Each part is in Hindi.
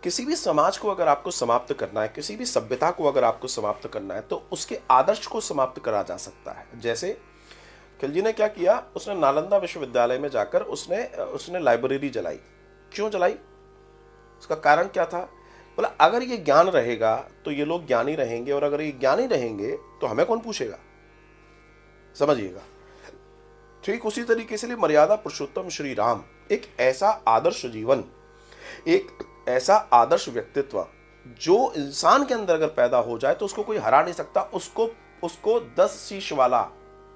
किसी भी समाज को अगर आपको समाप्त करना है, किसी भी सभ्यता को अगर आपको समाप्त करना है, तो उसके आदर्श को समाप्त करा जा सकता है। जैसे खिलजी ने क्या किया, उसने नालंदा विश्वविद्यालय में जाकर उसने उसने लाइब्रेरी जलाई। क्यों जलाई? उसका कारण क्या था? बोला अगर ये ज्ञान रहेगा तो ये लोग ज्ञानी रहेंगे, और अगर ये ज्ञानी रहेंगे तो हमें कौन पूछेगा। समझिएगा। ठीक उसी तरीके से मर्यादा पुरुषोत्तम श्री राम एक ऐसा आदर्श जीवन, एक ऐसा आदर्श व्यक्तित्व जो इंसान के अंदर अगर पैदा हो जाए तो उसको कोई हरा नहीं सकता। उसको 10 शीश वाला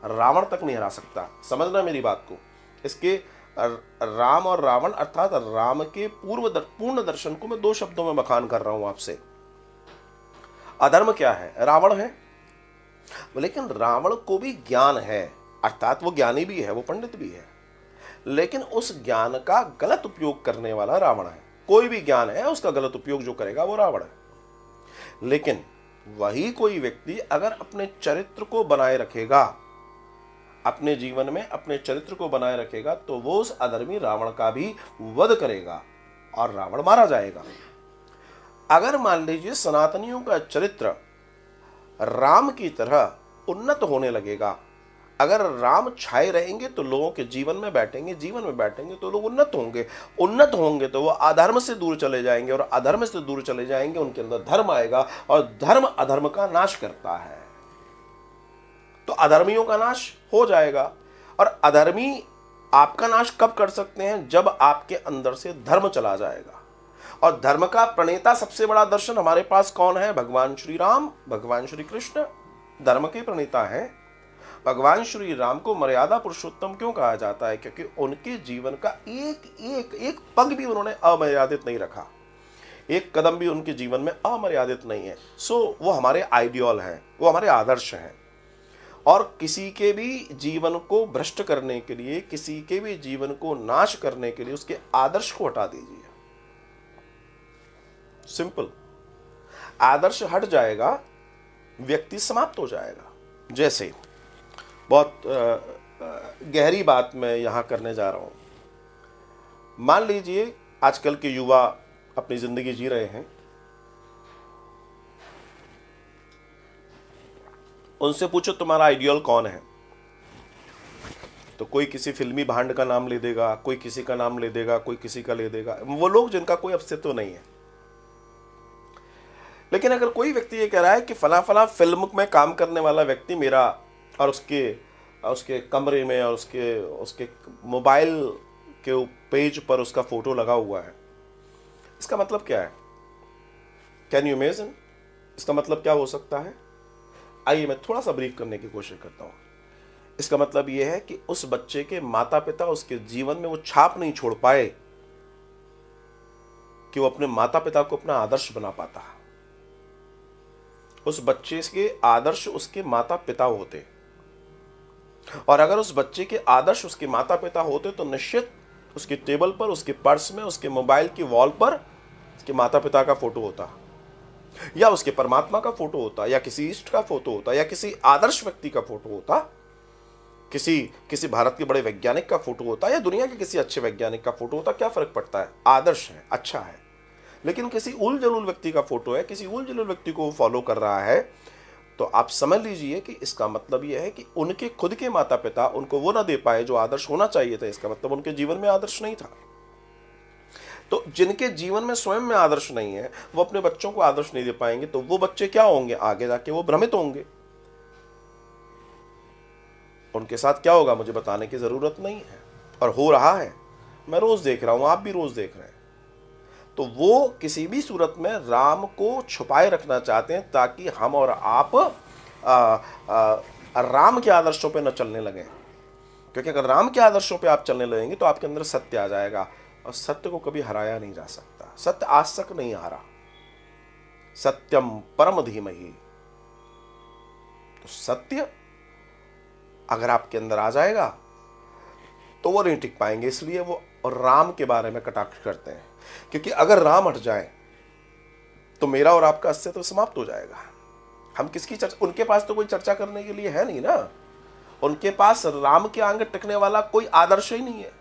रावण तक नहीं हरा सकता। समझना मेरी बात को। इसके राम और रावण अर्थात राम के पूर्ण दर्शन को मैं 2 शब्दों में बखान कर रहा हूं आपसे। अधर्म क्या है? रावण है। लेकिन रावण को भी ज्ञान है, अर्थात वो ज्ञानी भी है, वो पंडित भी है, लेकिन उस ज्ञान का गलत उपयोग करने वाला रावण है। कोई भी ज्ञान है, उसका गलत उपयोग जो करेगा वो रावण है। लेकिन वही कोई व्यक्ति अगर अपने चरित्र को बनाए रखेगा, अपने जीवन में अपने चरित्र को बनाए रखेगा, तो वो उस अधर्मी रावण का भी वध करेगा और रावण मारा जाएगा। अगर मान लीजिए सनातनियों का चरित्र राम की तरह उन्नत होने लगेगा, अगर राम छाए रहेंगे तो लोगों के जीवन में बैठेंगे तो लोग उन्नत होंगे तो वो अधर्म से दूर चले जाएंगे, और अधर्म से दूर चले जाएंगे उनके अंदर धर्म आएगा, और धर्म अधर्म का नाश करता है, तो अधर्मियों का नाश हो जाएगा। और अधर्मी आपका नाश कब कर सकते हैं? जब आपके अंदर से धर्म चला जाएगा। और धर्म का प्रणेता सबसे बड़ा दर्शन हमारे पास कौन है? भगवान श्री राम, भगवान श्री कृष्ण धर्म के प्रणेता हैं। भगवान श्री राम को मर्यादा पुरुषोत्तम क्यों कहा जाता है? क्योंकि उनके जीवन का एक पग भी उन्होंने अमर्यादित नहीं रखा, एक कदम भी उनके जीवन में अमर्यादित नहीं है। सो वो हमारे आइडियल हैं, वो हमारे आदर्श हैं। और किसी के भी जीवन को भ्रष्ट करने के लिए, किसी के भी जीवन को नाश करने के लिए उसके आदर्श को हटा दीजिए। सिंपल। आदर्श हट जाएगा, व्यक्ति समाप्त हो जाएगा। जैसे बहुत गहरी बात मैं यहां करने जा रहा हूं। मान लीजिए आजकल के युवा अपनी जिंदगी जी रहे हैं, उनसे पूछो तुम्हारा आइडियल कौन है, तो कोई किसी फिल्मी भांड का नाम ले देगा, कोई किसी का नाम ले देगा, कोई किसी का ले देगा, वो लोग जिनका कोई अस्तित्व नहीं है। लेकिन अगर कोई व्यक्ति ये कह रहा है कि फला फला फिल्म में काम करने वाला व्यक्ति मेरा, और उसके कमरे में और उसके मोबाइल के पेज पर उसका फोटो लगा हुआ है, इसका मतलब क्या है? Can you imagine? इसका मतलब क्या हो सकता है? आइए मैं थोड़ा सा ब्रीफ करने की कोशिश करता हूं। इसका मतलब यह है कि उस बच्चे के माता पिता उसके जीवन में वो छाप नहीं छोड़ पाए कि वो अपने माता पिता को अपना आदर्श बना पाता। उस बच्चे के आदर्श उसके माता पिता होते, और अगर उस बच्चे के आदर्श उसके माता पिता होते तो निश्चित उसके टेबल पर, उसके पर्स में, उसके मोबाइल की वॉल पर उसके माता पिता का फोटो होता, या उसके परमात्मा का फोटो होता, या किसी इष्ट का फोटो होता, या किसी आदर्श व्यक्ति का फोटो होता, किसी भारत के बड़े वैज्ञानिक का फोटो होता, या दुनिया के किसी अच्छे वैज्ञानिक का फोटो होता। क्या फर्क पड़ता है? आदर्श है, अच्छा है। लेकिन किसी उल जलूल व्यक्ति का फोटो है, किसी उल जलूल व्यक्ति को वो फॉलो कर रहा है, तो आप समझ लीजिए कि इसका मतलब यह है कि उनके खुद के माता पिता उनको वो ना दे पाए जो आदर्श होना चाहिए था। इसका मतलब उनके जीवन में आदर्श नहीं था। तो जिनके जीवन में स्वयं में आदर्श नहीं है, वो अपने बच्चों को आदर्श नहीं दे पाएंगे, तो वो बच्चे क्या होंगे? आगे जाके वो भ्रमित होंगे। उनके साथ क्या होगा मुझे बताने की जरूरत नहीं है, और हो रहा है, मैं रोज देख रहा हूं, आप भी रोज देख रहे हैं। तो वो किसी भी सूरत में राम को छुपाए रखना चाहते हैं ताकि हम और आप राम के आदर्शों पे न चलने लगें। क्योंकि अगर राम के आदर्शों पे आप चलने लगेंगे तो आपके अंदर सत्य आ जाएगा, और सत्य को कभी हराया नहीं जा सकता। सत्य आज तक नहीं हारा। सत्यम परम धीमहि। तो सत्य अगर आपके अंदर आ जाएगा तो वो नहीं टिक पाएंगे। इसलिए वो राम के बारे में कटाक्ष करते हैं, क्योंकि अगर राम हट जाए तो मेरा और आपका अस्तित्व तो समाप्त हो जाएगा। हम किसकी चर्चा? उनके पास तो कोई चर्चा करने के लिए है नहीं ना। उनके पास राम के आगे टिकने वाला कोई आदर्श ही नहीं है।